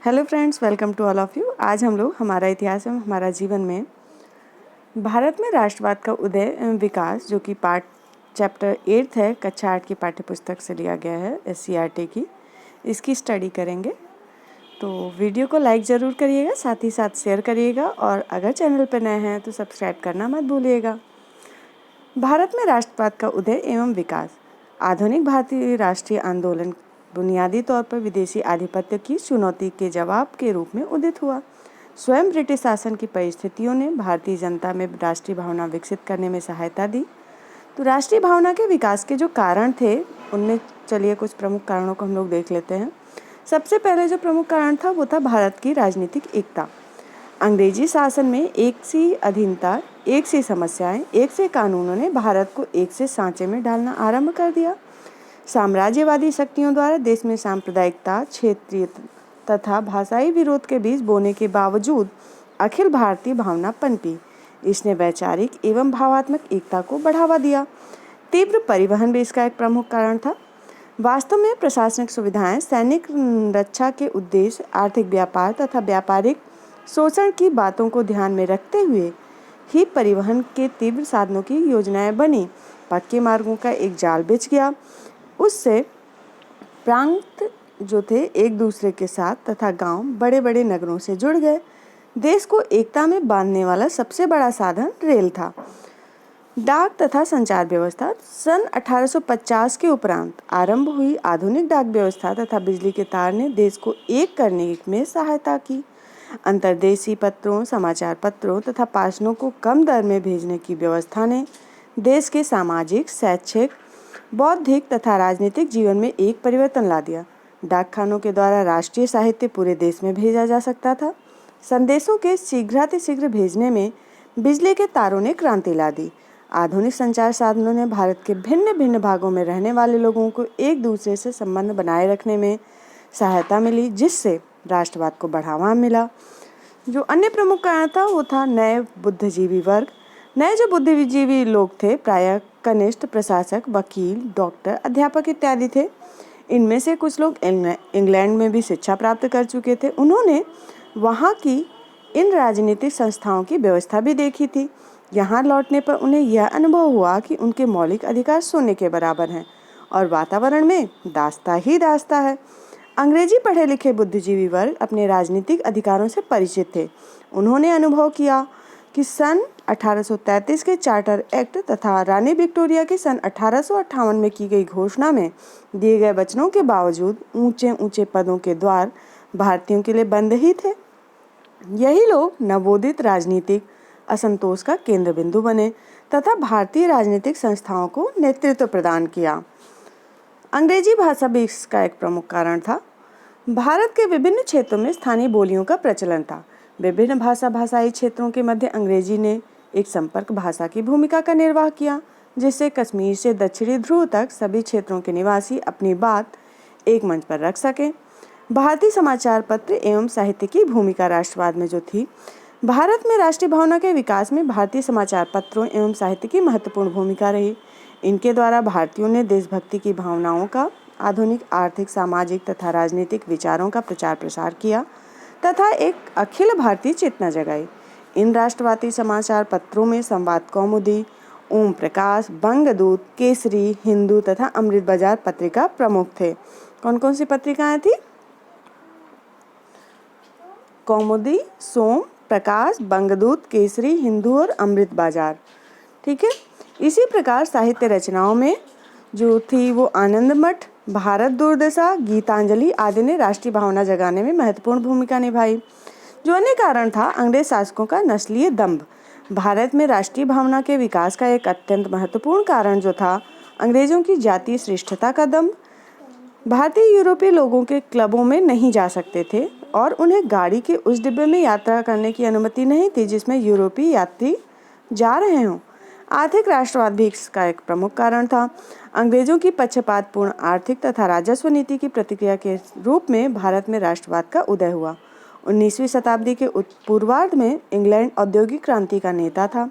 Hello friends, welcome to all of you. आज हम लोग हमारा इतिहास एवं हमारा जीवन में भारत में राष्ट्रवाद का उदय एवं विकास, जो कि पार्ट चैप्टर 8 है, कक्षा 8 की पाठ्यपुस्तक से लिया गया है SCERT की, इसकी स्टडी करेंगे। तो वीडियो को लाइक ज़रूर करिएगा, साथ ही साथ शेयर करिएगा और अगर चैनल पर नए हैं तो सब्सक्राइब करना मत भूलिएगा। भारत में राष्ट्रवाद का उदय एवं विकास। आधुनिक भारतीय राष्ट्रीय आंदोलन बुनियादी तौर पर विदेशी आधिपत्य की चुनौती के जवाब के रूप में उदित हुआ। स्वयं ब्रिटिश शासन की परिस्थितियों ने भारतीय जनता में राष्ट्रीय भावना विकसित करने में सहायता दी। तो राष्ट्रीय भावना के विकास के जो कारण थे, उनमें चलिए कुछ प्रमुख कारणों को हम लोग देख लेते हैं। सबसे पहले जो प्रमुख कारण था वो था भारत की राजनीतिक एकता। अंग्रेजी शासन में एक सी अधीनता, एक सी समस्याएं, एक से कानूनों ने भारत को एक से सांचे में डालना आरंभ कर दिया। साम्राज्यवादी शक्तियों द्वारा देश में सांप्रदायिकता, क्षेत्रीय तथा भाषाई विरोध के बीच बोने के बावजूद अखिल भारतीय भावना पनपी। इसने वैचारिक एवं भावात्मक एकता को बढ़ावा दिया। तीव्र परिवहन भी इसका एक प्रमुख कारण था। वास्तव में प्रशासनिक सुविधाएं, सैनिक रक्षा के उद्देश्य, आर्थिक व्यापार तथा व्यापारिक शोषण की बातों को ध्यान में रखते हुए ही परिवहन के तीव्र साधनों की योजनाएं बनी। पक्के मार्गों का एक जाल बिछ गया। उससे प्रांत जो थे एक दूसरे के साथ तथा गांव बड़े बड़े नगरों से जुड़ गए। देश को एकता में बांधने वाला सबसे बड़ा साधन रेल था। डाक तथा संचार व्यवस्था। सन 1850 के उपरांत आरंभ हुई आधुनिक डाक व्यवस्था तथा बिजली के तार ने देश को एक करने में सहायता की। अंतर्देशीय पत्रों, समाचार पत्रों तथा पार्सलों को कम दर में भेजने की व्यवस्था ने देश के सामाजिक, शैक्षिक, बौद्धिक तथा राजनीतिक जीवन में एक परिवर्तन ला दिया। डाकखानों के द्वारा राष्ट्रीय साहित्य पूरे देश में भेजा जा सकता था। संदेशों के शीघ्रातिशीघ्र भेजने में बिजली के तारों ने क्रांति ला दी। आधुनिक संचार साधनों ने भारत के भिन्न भिन्न भागों में रहने वाले लोगों को एक दूसरे से संबंध बनाए रखने में सहायता मिली, जिससे राष्ट्रवाद को बढ़ावा मिला। जो अन्य प्रमुख कारण था वो था नए बुद्धिजीवी वर्ग। नए जो बुद्धिजीवी लोग थे प्रायः कनिष्ठ, प्रशासक, वकील, डॉक्टर, अध्यापक इत्यादि थे। इनमें से कुछ लोग इंग्लैंड में भी शिक्षा प्राप्त कर चुके थे। उन्होंने वहाँ की इन राजनीतिक संस्थाओं की व्यवस्था भी देखी थी। यहाँ लौटने पर उन्हें यह अनुभव हुआ कि उनके मौलिक अधिकार सोने के बराबर हैं और वातावरण में दास्ता ही दास्ता है। अंग्रेजी पढ़े लिखे बुद्धिजीवी वर्ग अपने राजनीतिक अधिकारों से परिचित थे। उन्होंने अनुभव किया कि सन 1833 के चार्टर एक्ट तथा रानी विक्टोरिया की सन 1858 में की गई घोषणा में दिए गए वचनों के बावजूद ऊंचे ऊंचे पदों के द्वार भारतीयों के लिए बंद ही थे। यही लोग नवोदित राजनीतिक असंतोष का केंद्र बिंदु बने तथा भारतीय राजनीतिक संस्थाओं को नेतृत्व प्रदान किया। अंग्रेजी भाषा भी इसका एक प्रमुख कारण था। भारत के विभिन्न क्षेत्रों में स्थानीय बोलियों का प्रचलन था। विभिन्न भाषाई क्षेत्रों के मध्य अंग्रेजी ने एक संपर्क भाषा की भूमिका का निर्वाह किया, जिससे कश्मीर से दक्षिणी ध्रुव तक सभी क्षेत्रों के निवासी अपनी बात एक मंच पर रख सकें। भारतीय समाचार पत्र एवं साहित्य की भूमिका राष्ट्रवाद में जो थी, भारत में राष्ट्रीय भावना के विकास में भारतीय समाचार पत्रों एवं साहित्य की महत्वपूर्ण भूमिका रही। इनके द्वारा भारतीयों ने देशभक्ति की भावनाओं का, आधुनिक आर्थिक, सामाजिक तथा राजनीतिक विचारों का प्रचार प्रसार किया तथा एक अखिल भारतीय चेतना जगाई। इन राष्ट्रवादी समाचार पत्रों में संवाद कौमुदी, ओम प्रकाश, बंगदूत, केसरी, हिंदू तथा अमृत बाजार पत्रिका प्रमुख थे। कौन कौन सी पत्रिकाएं थी? कौमुदी, सोम प्रकाश, बंगदूत, केसरी, हिंदू और अमृत बाजार। ठीक है। इसी प्रकार साहित्य रचनाओं में जो थी वो आनंद मठ, भारत दुर्दशा, गीतांजलि आदि ने राष्ट्रीय भावना जगाने में महत्वपूर्ण भूमिका निभाई। जो अन्य कारण था अंग्रेज शासकों का नस्लीय दंभ। भारत में राष्ट्रीय भावना के विकास का एक अत्यंत महत्वपूर्ण कारण जो था अंग्रेजों की जातीय श्रेष्ठता का दंभ। भारतीय यूरोपीय लोगों के क्लबों में नहीं जा सकते थे और उन्हें गाड़ी के उस डिब्बे में यात्रा करने की अनुमति नहीं थी जिसमें यूरोपीय यात्री जा रहे हों। आर्थिक राष्ट्रवाद भी इसका एक प्रमुख कारण था। अंग्रेजों की पक्षपातपूर्ण आर्थिक तथा राजस्व नीति की प्रतिक्रिया के रूप में भारत में राष्ट्रवाद का उदय हुआ। 19वीं शताब्दी के पूर्वार्ध में इंग्लैंड औद्योगिक क्रांति का नेता था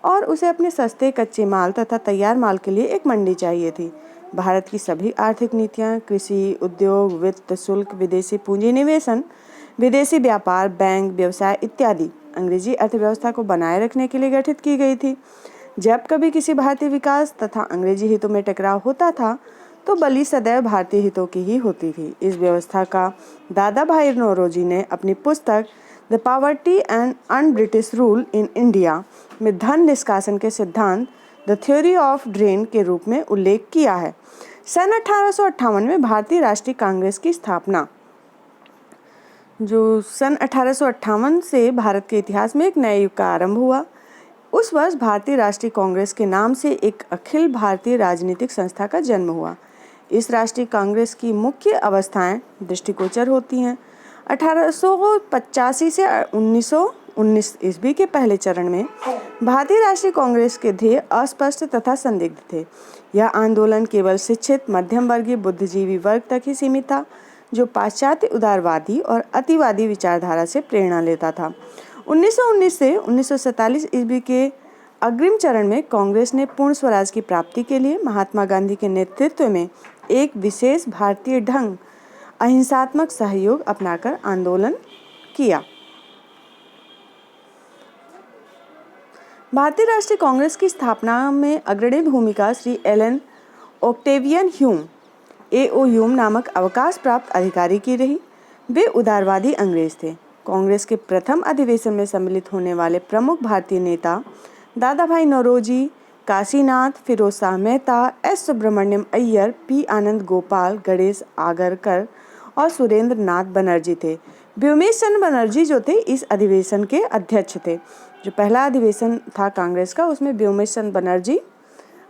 और उसे अपने सस्ते कच्चे माल तथा तैयार माल के लिए एक मंडी चाहिए थी। भारत की सभी आर्थिक नीतियां, कृषि, उद्योग, वित्त, शुल्क, विदेशी पूंजी निवेशन विदेशी व्यापार, बैंक, व्यवसाय इत्यादि अंग्रेजी अर्थव्यवस्था को बनाए रखने के लिए गठित की गई थी। जब कभी किसी भारतीय विकास तथा अंग्रेजी हितों में टकराव होता था तो बलि सदैव भारतीय हितों की ही होती थी। इस व्यवस्था का दादा भाई नौरोजी ने अपनी पुस्तक the poverty and un British rule in India में धन निष्कासन के सिद्धांत द थ्योरी ऑफ ड्रेन के रूप में उल्लेख किया है। सन 1858 में भारतीय राष्ट्रीय कांग्रेस की स्थापना, जो सन 1858 से भारत के इतिहास में एक नए युग का आरंभ हुआ। उस वर्ष भारतीय राष्ट्रीय कांग्रेस के नाम से एक अखिल भारतीय राजनीतिक संस्था का जन्म हुआ। इस राष्ट्रीय कांग्रेस की मुख्य अवस्थाएं दृष्टिगोचर होती हैं। 1885 से 1919 ईस्वी के पहले चरण में भारतीय राष्ट्रीय कांग्रेस के ध्येय अस्पष्ट तथा संदिग्ध थे। यह आंदोलन केवल शिक्षित मध्यम वर्गीय बुद्धिजीवी वर्ग तक ही सीमित था, जो पाश्चात्य उदारवादी और अतिवादी विचारधारा से प्रेरणा लेता था। 1919 से 1947 ईस्वी के अग्रिम चरण में कांग्रेस ने पूर्ण स्वराज की प्राप्ति के लिए महात्मा गांधी के नेतृत्व में एक विशेष भारतीय ढंग अहिंसात्मक सहयोग अपनाकर आंदोलन किया। भारतीय राष्ट्रीय कांग्रेस की स्थापना में अग्रणी भूमिका Shri Allan Octavian Hume A.O. Hume नामक अवकाश प्राप्त अधिकारी की रही। वे उदारवादी अंग्रेज थे। कांग्रेस के प्रथम अधिवेशन में सम्मिलित होने वाले प्रमुख भारतीय नेता दादा भाई नौरोजी, काशीनाथ, फिरोज शाह मेहता, एस सुब्रमण्यम अय्यर, पी आनंद गोपाल, गणेश आगरकर और सुरेंद्र नाथ बनर्जी थे। व्योमेश चंद्र बनर्जी जो थे इस अधिवेशन के अध्यक्ष थे। जो पहला अधिवेशन था कांग्रेस का, उसमें व्योमेश चंद्र बनर्जी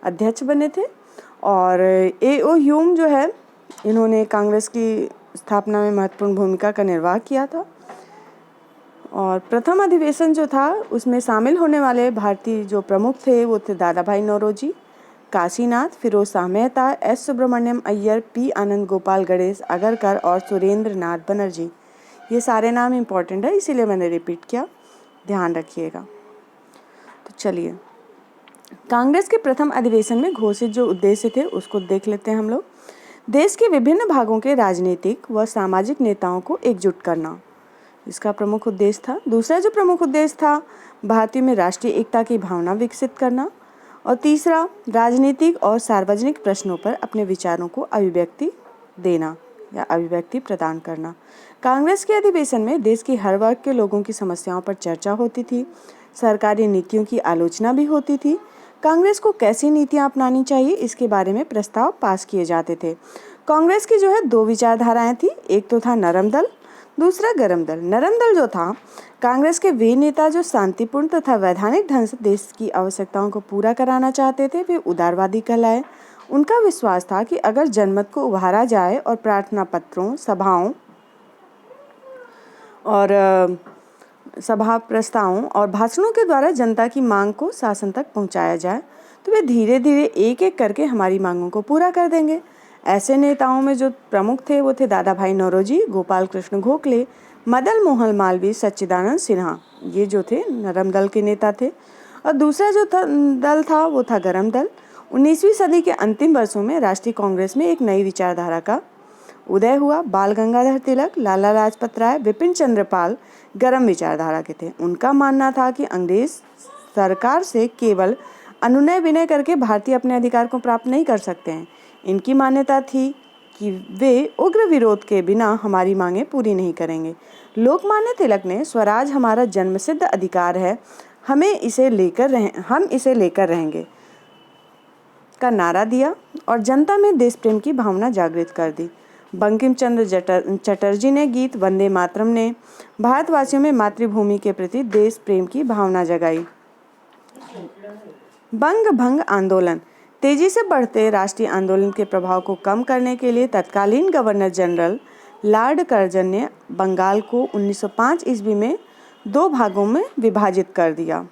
अध्यक्ष बने थे। और A.O. ह्यूम जो है, इन्होंने कांग्रेस की स्थापना में महत्वपूर्ण भूमिका का निर्वाह किया था। और प्रथम अधिवेशन जो था उसमें शामिल होने वाले भारतीय जो प्रमुख थे वो थे दादा भाई नौरोजी, काशीनाथ, फिरोज शाह मेहता, एस सुब्रमण्यम अय्यर, पी आनंद गोपाल, गणेश आगरकर और सुरेंद्र नाथ बनर्जी। ये सारे नाम इम्पोर्टेंट है, इसीलिए मैंने रिपीट किया, ध्यान रखिएगा। तो चलिए, कांग्रेस के प्रथम अधिवेशन में घोषित जो उद्देश्य थे उसको देख लेते हैं हम लोग। देश के विभिन्न भागों के राजनीतिक व सामाजिक नेताओं को एकजुट करना, इसका प्रमुख उद्देश्य था। दूसरा जो प्रमुख उद्देश्य था, भारतीयों में राष्ट्रीय एकता की भावना विकसित करना। और तीसरा, राजनीतिक और सार्वजनिक प्रश्नों पर अपने विचारों को अभिव्यक्ति देना या अभिव्यक्ति प्रदान करना। कांग्रेस के अधिवेशन में देश की हर वर्ग के लोगों की समस्याओं पर चर्चा होती थी। सरकारी नीतियों की आलोचना भी होती थी। कांग्रेस को कैसी नीतियां अपनानी चाहिए इसके बारे में प्रस्ताव पास किए जाते थे। कांग्रेस की जो है दो विचारधाराएं थी, एक तो था नरम दल, दूसरा गरम दल। नरम दल जो था, कांग्रेस के वे नेता जो शांतिपूर्ण तथा वैधानिक ढंग से देश की आवश्यकताओं को पूरा कराना चाहते थे, वे उदारवादी कहलाए। उनका विश्वास था कि अगर जनमत को उभारा जाए और प्रार्थना पत्रों, सभाओं और सभा प्रस्तावों और भाषणों के द्वारा जनता की मांग को शासन तक पहुंचाया जाए तो वे धीरे धीरे एक एक करके हमारी मांगों को पूरा कर देंगे। ऐसे नेताओं में जो प्रमुख थे वो थे दादा भाई नौरोजी, गोपाल कृष्ण गोखले, मदन मोहन मालवीय, सच्चिदानंद सिन्हा। ये जो थे नरम दल के नेता थे। और दूसरा जो दल था वो था गरम दल। 19वीं सदी के अंतिम वर्षों में राष्ट्रीय कांग्रेस में एक नई विचारधारा का उदय हुआ। बाल गंगाधर तिलक, लाला लाजपत राय, विपिन चंद्र पाल गरम विचारधारा के थे। उनका मानना था कि अंग्रेज सरकार से केवल अनुनय विनय करके भारतीय अपने अधिकार को प्राप्त नहीं कर सकते हैं। इनकी मान्यता थी कि वे उग्र विरोध के बिना हमारी मांगें पूरी नहीं करेंगे। लोकमान्य तिलक ने स्वराज हमारा जन्मसिद्ध अधिकार है, हम इसे लेकर रहेंगे का नारा दिया और जनता में देश प्रेम की भावना जागृत कर दी। बंकिम चंद्र चटर्जी ने गीत वंदे मातरम ने भारतवासियों में मातृभूमि के प्रति देश प्रेम की भावना जगाई। बंग भंग आंदोलन, तेजी से बढ़ते राष्ट्रीय आंदोलन के प्रभाव को कम करने के लिए तत्कालीन गवर्नर जनरल लॉर्ड कर्जन ने बंगाल को 1905 ईस्वी में दो भागों में विभाजित कर दिया।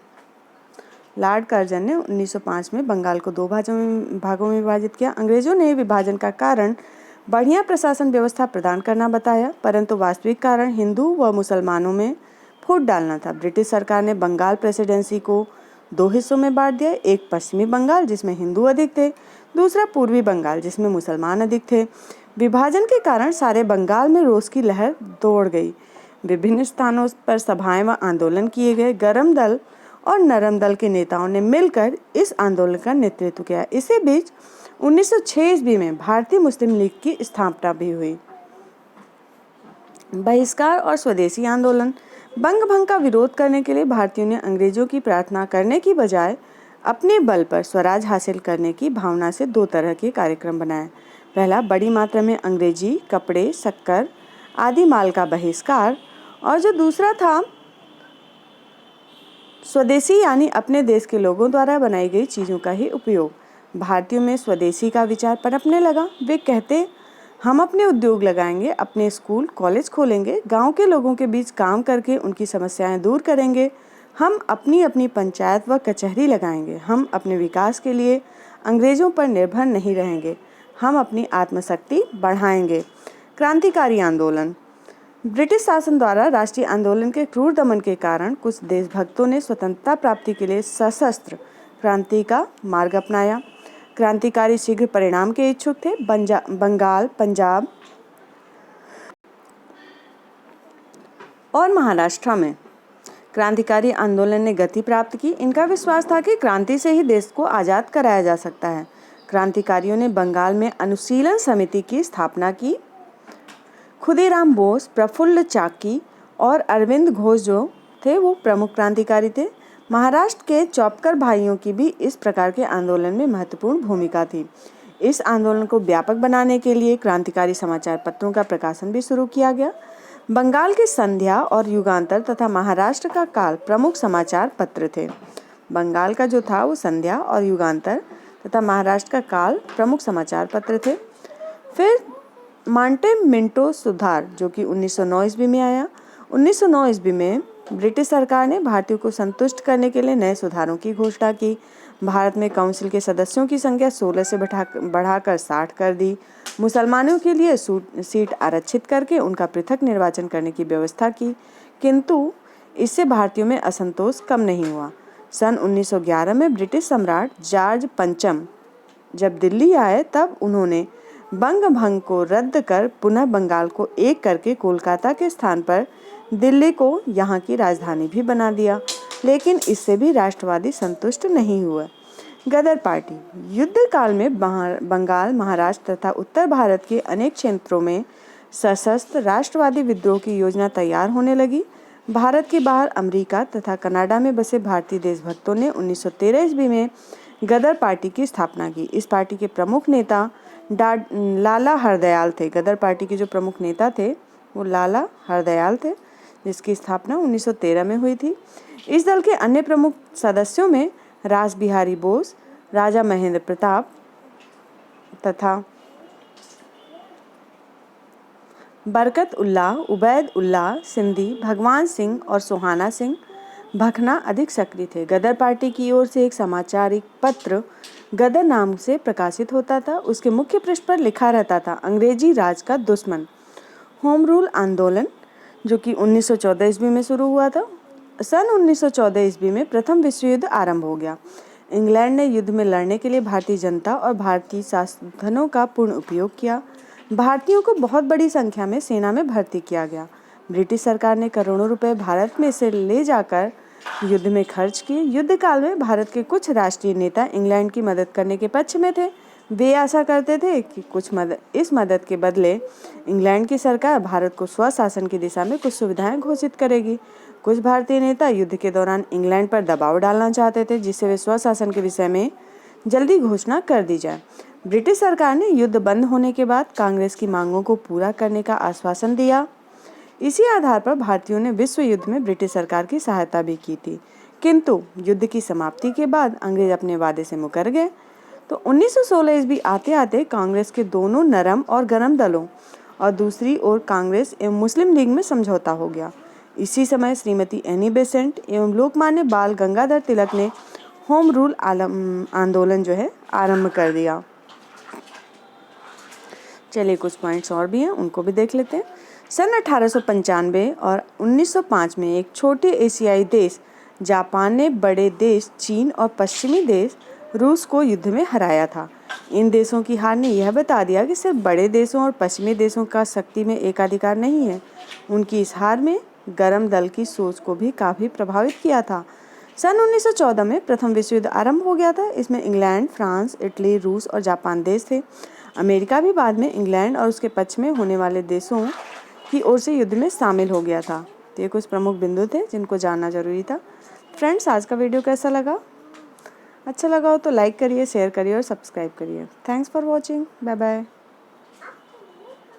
लॉर्ड कर्जन ने 1905 में बंगाल को दो भागों में विभाजित किया। अंग्रेजों ने विभाजन का कारण बढ़िया प्रशासन व्यवस्था प्रदान करना बताया, परंतु वास्तविक कारण हिंदू व मुसलमानों में फूट डालना था। ब्रिटिश सरकार ने बंगाल प्रेसिडेंसी को दो हिस्सों में बांट दिया, एक पश्चिमी बंगाल जिसमें हिंदू अधिक थे, दूसरा पूर्वी बंगाल जिसमें मुसलमान अधिक थे। विभाजन के कारण सारे बंगाल में रोष की लहर दौड़ गई। विभिन्न स्थानों पर सभाएं व आंदोलन किए गए। गर्म दल और नरम दल के नेताओं ने मिलकर इस आंदोलन का नेतृत्व किया। इसी बीच 1906 ईस्वी में भारतीय मुस्लिम लीग की स्थापना भी हुई। बहिष्कार और स्वदेशी आंदोलन। बंग भंग का विरोध करने के लिए भारतीयों ने अंग्रेजों की प्रार्थना करने की बजाय अपने बल पर स्वराज हासिल करने की भावना से दो तरह के कार्यक्रम बनाए। पहला, बड़ी मात्रा में अंग्रेजी कपड़े, शक्कर आदि माल का बहिष्कार, और जो दूसरा था स्वदेशी यानी अपने देश के लोगों द्वारा बनाई गई चीज़ों का ही उपयोग। भारतीयों में स्वदेशी का विचार पनपने लगा। वे कहते, हम अपने उद्योग लगाएंगे, अपने स्कूल कॉलेज खोलेंगे, गांव के लोगों के बीच काम करके उनकी समस्याएं दूर करेंगे, हम अपनी अपनी पंचायत व कचहरी लगाएंगे, हम अपने विकास के लिए अंग्रेज़ों पर निर्भर नहीं रहेंगे, हम अपनी आत्मशक्ति बढ़ाएंगे। क्रांतिकारी आंदोलन। ब्रिटिश शासन द्वारा राष्ट्रीय आंदोलन के क्रूर दमन के कारण कुछ देशभक्तों ने स्वतंत्रता प्राप्ति के लिए सशस्त्र क्रांति का मार्ग अपनाया। क्रांतिकारी शीघ्र परिणाम के इच्छुक थे। बंगाल, पंजाब और महाराष्ट्र में क्रांतिकारी आंदोलन ने गति प्राप्त की। इनका विश्वास था कि क्रांति से ही देश को आज़ाद कराया जा सकता है। क्रांतिकारियों ने बंगाल में अनुशीलन समिति की स्थापना की। खुदीराम बोस, प्रफुल्ल चाकी और अरविंद घोष जो थे वो प्रमुख क्रांतिकारी थे। महाराष्ट्र के चौपकर भाइयों की भी इस प्रकार के आंदोलन में महत्वपूर्ण भूमिका थी। इस आंदोलन को व्यापक बनाने के लिए क्रांतिकारी समाचार पत्रों का प्रकाशन भी शुरू किया गया। बंगाल के संध्या और युगांतर तथा महाराष्ट्र का काल प्रमुख समाचार पत्र थे। बंगाल का जो था वो संध्या और युगांतर तथा महाराष्ट्र का काल प्रमुख समाचार पत्र थे। फिर मांटे मिंटो सुधार जो कि 1909 ईस्वी में आया। 1909 ईस्वी में ब्रिटिश सरकार ने भारतीयों को संतुष्ट करने के लिए नए सुधारों की घोषणा की। भारत में काउंसिल के सदस्यों की संख्या 16 से बढ़ाकर 60 कर दी। मुसलमानों के लिए सीट आरक्षित करके उनका पृथक निर्वाचन करने की व्यवस्था की, किंतु इससे भारतीयों में असंतोष कम नहीं हुआ। सन 1911 में ब्रिटिश सम्राट जॉर्ज पंचम जब दिल्ली आए तब उन्होंने बंग भंग को रद्द कर पुनः बंगाल को एक करके कोलकाता के स्थान पर दिल्ली को यहाँ की राजधानी भी बना दिया, लेकिन इससे भी राष्ट्रवादी संतुष्ट नहीं हुए। गदर पार्टी। युद्ध काल में बंगाल, महाराष्ट्र तथा उत्तर भारत के अनेक क्षेत्रों में सशस्त्र राष्ट्रवादी विद्रोह की योजना तैयार होने लगी। भारत के बाहर अमेरिका तथा कनाडा में बसे भारतीय देशभक्तों ने 1913 ईस्वी में गदर पार्टी की स्थापना की। इस पार्टी के प्रमुख नेता लाला हरदयाल थे। गदर पार्टी के जो प्रमुख नेता थे वो लाला हरदयाल थे, जिसकी स्थापना 1913 में हुई थी। इस दल के अन्य प्रमुख सदस्यों में रास बिहारी बोस, राजा महेंद्र प्रताप तथा बरकत उल्लाह, उबैद उल्लाह सिंधी, भगवान सिंह और सोहाना सिंह भखना अधिक सक्रिय थे। गदर पार्टी की ओर से एक समाचारिक पत्र गदर नाम से प्रकाशित होता था। उसके मुख्य पृष्ठ पर लिखा रहता था, अंग्रेजी राज का दुश्मन। होम रूल आंदोलन जो कि 1914 ईस्वी में शुरू हुआ था। सन 1914 ईस्वी में प्रथम विश्व युद्ध आरंभ हो गया। इंग्लैंड ने युद्ध में लड़ने के लिए भारतीय जनता और भारतीय साधनों का पूर्ण उपयोग किया। भारतीयों को बहुत बड़ी संख्या में सेना में भर्ती किया गया। ब्रिटिश सरकार ने करोड़ों रुपए भारत में से ले जाकर युद्ध में खर्च किए। युद्ध काल में भारत के कुछ राष्ट्रीय नेता इंग्लैंड की मदद करने के पक्ष में थे। वे आशा करते थे कि इस मदद के बदले इंग्लैंड की सरकार भारत को स्वशासन की दिशा में कुछ सुविधाएं घोषित करेगी। कुछ भारतीय नेता युद्ध के दौरान इंग्लैंड पर दबाव डालना चाहते थे, जिससे वे स्वशासन के विषय में जल्दी घोषणा कर दी जाए। ब्रिटिश सरकार ने युद्ध बंद होने के बाद कांग्रेस की मांगों को पूरा करने का आश्वासन दिया। इसी आधार पर भारतीयों ने विश्व युद्ध में ब्रिटिश सरकार की सहायता भी की थी, किंतु युद्ध की समाप्ति के बाद अंग्रेज अपने वादे से मुकर गए। तो 1916 ईस्वी आते आते कांग्रेस के दोनों नरम और गरम दलों और दूसरी ओर कांग्रेस एवं मुस्लिम लीग में समझौता हो गया। इसी समय श्रीमती एनी बेसेंट एवं लोकमान्य बाल गंगाधर तिलक ने होम रूल आंदोलन जो है आरंभ कर दिया। चलिए कुछ पॉइंट्स और भी हैं, उनको भी देख लेते हैं। सन 1895 और 1905 में एक छोटे एशियाई देश जापान ने बड़े देश चीन और पश्चिमी देश रूस को युद्ध में हराया था। इन देशों की हार ने यह बता दिया कि सिर्फ बड़े देशों और पश्चिमी देशों का शक्ति में एकाधिकार नहीं है। उनकी इस हार में गर्म दल की सोच को भी काफ़ी प्रभावित किया था। सन 1914 में प्रथम विश्व युद्ध आरंभ हो गया था। इसमें इंग्लैंड, फ्रांस, इटली, रूस और जापान देश थे। अमेरिका भी बाद में इंग्लैंड और उसके पक्ष में होने वाले देशों की ओर से युद्ध में शामिल हो गया था। तो ये कुछ प्रमुख बिंदु थे जिनको जानना जरूरी था। फ्रेंड्स, आज का वीडियो कैसा लगा? अच्छा लगा हो तो लाइक करिए, शेयर करिए और सब्सक्राइब करिए। Thanks for watching. Bye bye.